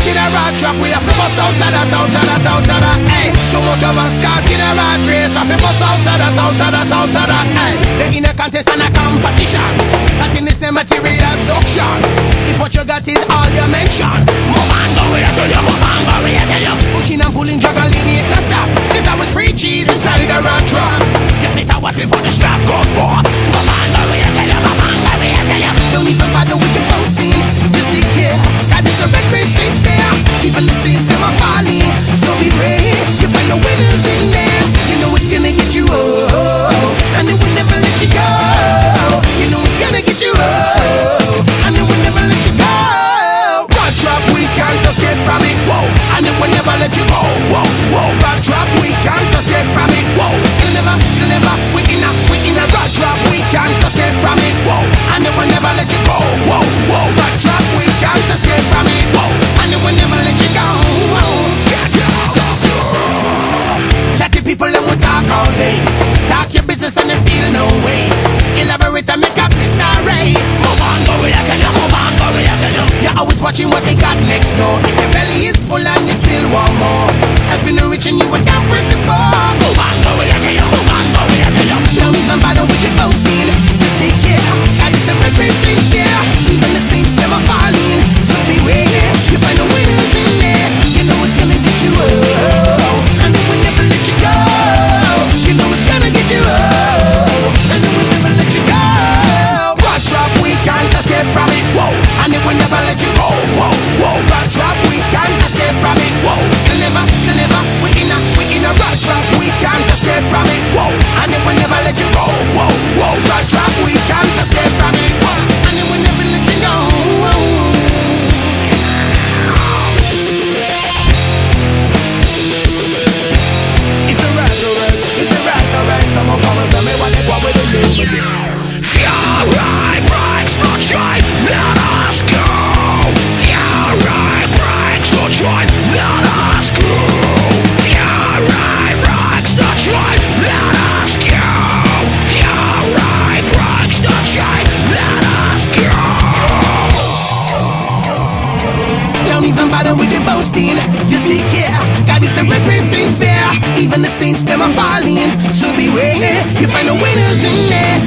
caught in a rat trap. We have to bust out of that, out of that, out of that. Hey, too much of us caught in a rat race. Have to bust out of that, out of that, out of that. Hey, they in a contest and a competition. That in this the material suction. If what you got is all you mention, move on, go here to you, move on, go here to you. Pushing and pulling, juggling, it no stop. This I was free cheese inside the rat trap. You better watch me for the strap goes board. Move on, go here to you, move on, go here to you. Don't even bother with your boasting, just take care. God is a red race ain't fair. Even the saints them are falling, so be ready. You find the winners in there. You know it's gonna get you and it will never let you go. You know it's gonna get you and it will never let you go. Rat trap, we can't escape from it, whoa, and it will never let you go, whoa, whoa. Rat trap, we can't escape from it, whoa. You'll never, we in a rat trap, we can't escape from it, whoa, and it will never let you go, whoa, whoa. Rat trap, we can't escape from it, whoa, and it will never let you go, whoa. Get out of here. Chatty people that will talk all day, talk your business and they feel no way. Elaborate and make up the story. Move on, go here, tell you, move on, go here, tell you. You're always watching what they got next door. If your belly is full and you still want more, helping the rich and you would down press the bar. Move on, go here, tell you, move on, go here, tell you. Don't even bother with your boasting, just take care. God is a red race in here. Even the saints them are falling, so beware. You find the winners in there. You know it's gonna get you and it will never let you go. You know it's gonna get you and it will never let you go. Rat trap, we can't escape from it, whoa, and it will never let you go, whoa, whoa. Rat trap, we can't escape from it, whoa. You'll never, we in a rat trap, we can't escape from it, whoa, and it will never let you go, whoa, whoa. Rat trap, we can't escape from it, whoa, and it will never let you go, whoa. Someone come and tell me what they want with the human. Fury breaks the chain, let us go. Fury breaks the chain, let us go. Fury breaks the chain, let us go. Fury breaks the chain, let us go. Don't even bother with your boasting, just take care. God is a red race ain't fair. Even the saints them are falling, so beware. You find the winners in there.